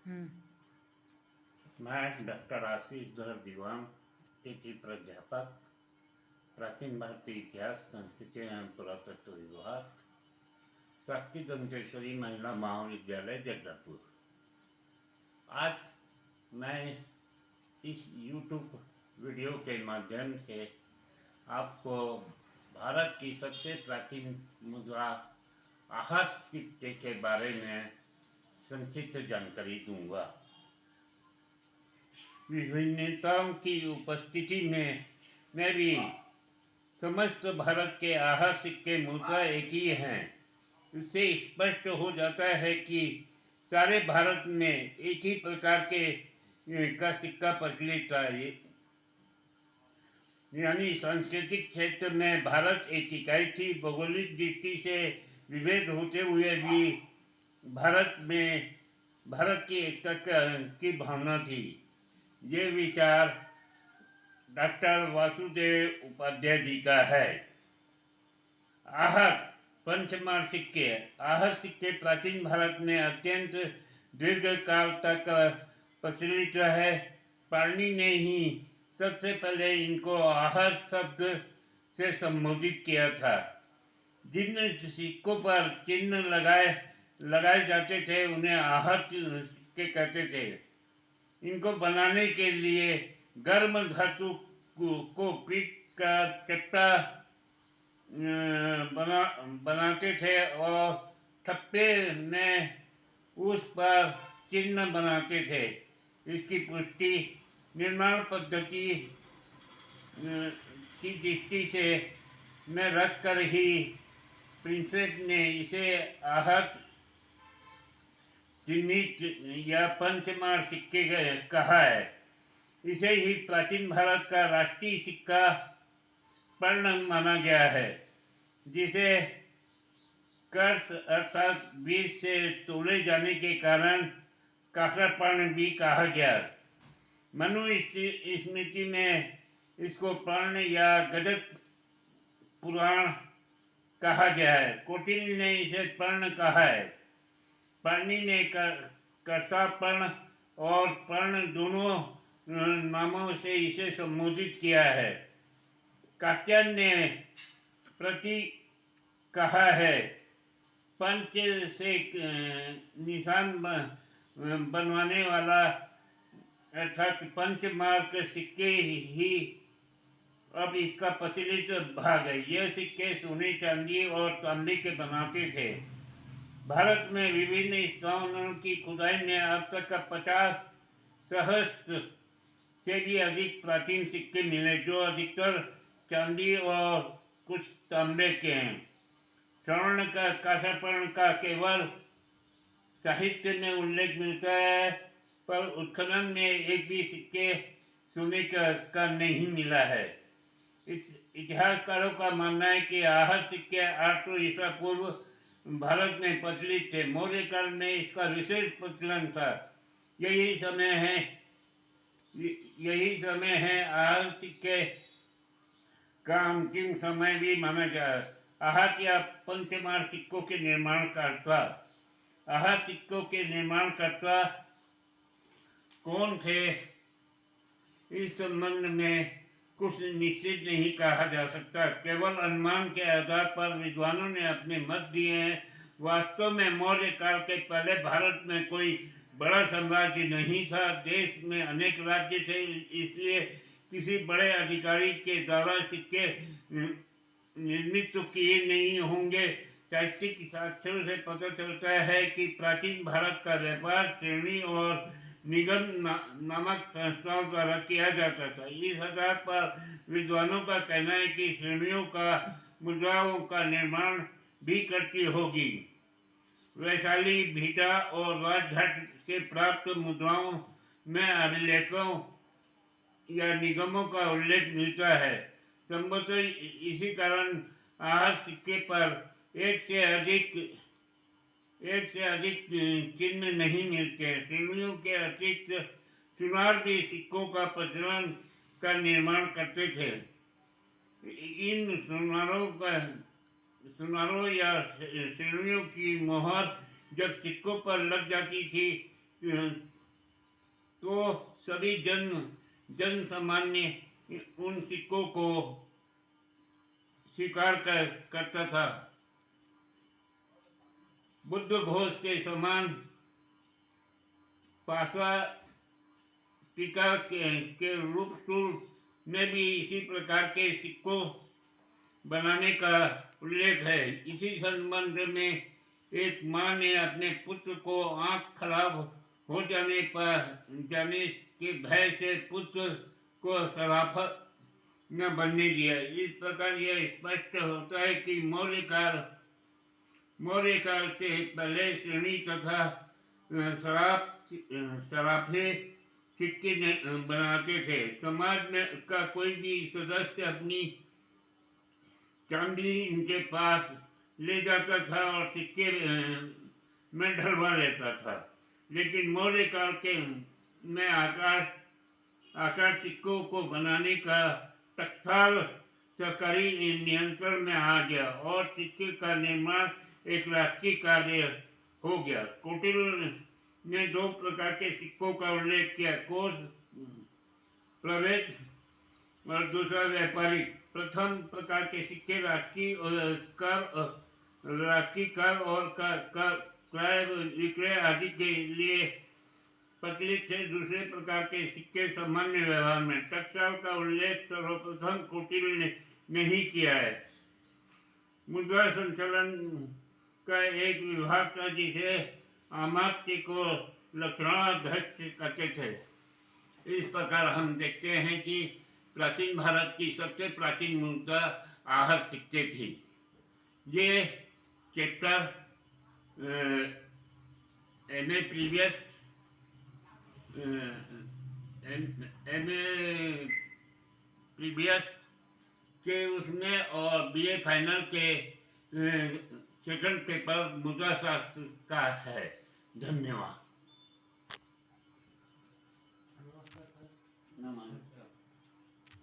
मैं डॉक्टर आशीष धर दीवान, तिथि प्राध्यापक, प्राचीन भारतीय इतिहास, संस्कृति एवं पुरातत्व विभाग, शासकीय दंतेश्वरी महिला महाविद्यालय जगदलपुर। आज मैं इस YouTube वीडियो के माध्यम से आपको भारत की सबसे प्राचीन मुद्रा आहस्त सिक्के के बारे में संक्षिप्त जानकारी दूंगा। विभिन्नताओं की उपस्थिति में मैं भी समस्त भारत के आहस्त सिक्के मुद्रा एक ही हैं। इससे स्पष्ट हो जाता है कि सारे भारत में एक ही प्रकार का सिक्का प्रचलित था। यानी सांस्कृतिक क्षेत्र में भारत एक इकाई थी। भौगोलिक दृष्टि से विभेद होते हुए भी भारत की एकता की भावना थी। ये विचार डॉक्टर वासुदेव उपाध्याय जी का है। आहत पंचमार सिक्के। आहत सिक्के प्राचीन भारत में अत्यंत दीर्घ काल तक प्रचलित रहे। पाणिनि ने ही सबसे पहले इनको आहत शब्द से संबोधित किया था। जिन सिक्कों पर चिन्ह लगाए जाते थे उन्हें आहत सिक्के कहते थे। इनको बनाने के लिए गर्म धातु को पीट कर चपटा बनाते थे और ठप्पे में उस पर चिन्ह बनाते थे। इसकी पुष्टि निर्माण पद्धति की दृष्टि से में रख कर ही प्रिंसेप ने इसे आहत चिन्हित या पंचमार सिक्के कहा है। इसे ही प्राचीन भारत का राष्ट्रीय सिक्का पर्ण माना गया है, जिसे कर्ष अर्थात बीज से तोले जाने के कारण काकरपर्ण भी कहा गया। मनु स्मृति में इसको पर्ण या गजत पुराण कहा गया है। कौटिल्य ने इसे पर्ण कहा है। पाणिनि ने कर्षापर्ण और पर्ण दोनों नामों से इसे संबोधित किया है। कात्यायन ने प्रति कहा है। पंच से निशान बनवाने वाला अर्थात पंचमार्क सिक्के ही अब इसका प्रचलित भाग है। यह सिक्के सोने, चांदी और तांबे के बनाते थे। भारत में विभिन्न स्थानों की खुदाई में अब तक 50 सहस्त्र से भी अधिक प्राचीन सिक्के मिले, जो अधिकतर चांदी और कुछ तांबे के हैं। स्वर्ण का काकरपर्ण का केवल साहित्य में उल्लेख मिलता है, पर उत्खनन में एक भी सिक्के सोने का नहीं मिला है। इतिहासकारों का मानना है कि आहत सिक्के 800 ईसा पूर्व भारत में प्रचलित थे। मौर्य काल में इसका विशेष प्रचलन था। यही समय है आहत सिक्के का अंतिम समय भी माना जाए। आहत या पंचमार सिक्कों के निर्माणकर्ता। आहत सिक्कों के निर्माणकर्ता कौन थे, इस संबंध में कुछ निश्चित नहीं कहा जा सकता। केवल अनुमान के आधार पर विद्वानों ने अपने मत दिए हैं। वास्तव में मौर्य काल के पहले भारत में कोई बड़ा साम्राज्य नहीं था। देश में अनेक राज्य थे, इसलिए किसी बड़े अधिकारी के द्वारा सिक्के निर्मित तो किए नहीं होंगे। साहित्यिक साक्ष्यों से पता चलता है कि प्राचीन भारत का व्यापार श्रेणी और निगम नामक संस्थाओं द्वारा किया जाता था। इस आधार पर विद्वानों का कहना है कि श्रेणियों का मुद्राओं का निर्माण भी करती होगी। वैशाली, भीटा और राजघाट से प्राप्त मुद्राओं में अभिलेखों या निगमों का उल्लेख मिलता है। संभवतः इसी कारण आहत सिक्के पर एक से अधिक चिन्ह नहीं मिलते। श्रेणियों के अतिरिक्त सुनार भी सिक्कों का प्रचलन का निर्माण करते थे। इन सुनारों या श्रेणियों की मोहर जब सिक्कों पर लग जाती थी तो सभी जन सामान्य उन सिक्कों को स्वीकार करता था। बुद्ध घोष के समान पाशा टीका के रूप में भी इसी प्रकार के सिक्कों बनाने का उल्लेख है। इसी संबंध में एक माँ ने अपने पुत्र को आँख खराब हो जाने के भय से पुत्र को सराफा न बनने दिया। इस प्रकार यह स्पष्ट होता है कि मौर्य काल से पहले श्रेणी तथा सराफे सिक्के बनाते थे। समाज में का कोई भी सदस्य अपनी चांदी इनके पास ले जाता था और सिक्के में ढलवा लेता था। लेकिन मौर्य काल के में आकार सिक्कों को बनाने का टकसाल सरकारी नियंत्रण में आ गया और सिक्के का निर्माण एक राजकीय कार्य हो गया। कोटिल ने 2 प्रकार के सिक्कों का उल्लेख किया, कोष प्रभेद और दूसरा व्यापारिक। प्रथम प्रकार के सिक्के राजकीय कर और क्रय विक्रय आदि के लिए प्रचलित थे। दूसरे प्रकार के सिक्के सामान्य व्यवहार में। टकसाल का उल्लेख सर्वप्रथम कोटिल ने ही किया है। मुद्रा संचालन का एक विभाग था जिसे अमात्य को लक्षणाध्यक्ष कहते थे। इस प्रकार हम देखते हैं कि प्राचीन भारत की सबसे प्राचीन मुद्रा आहत सिक्के थी। ये चैप्टर एमए प्रीवियस के उसमें और बीए फाइनल के सेकंड पेपर मुद्रा शास्त्र का है। धन्यवाद।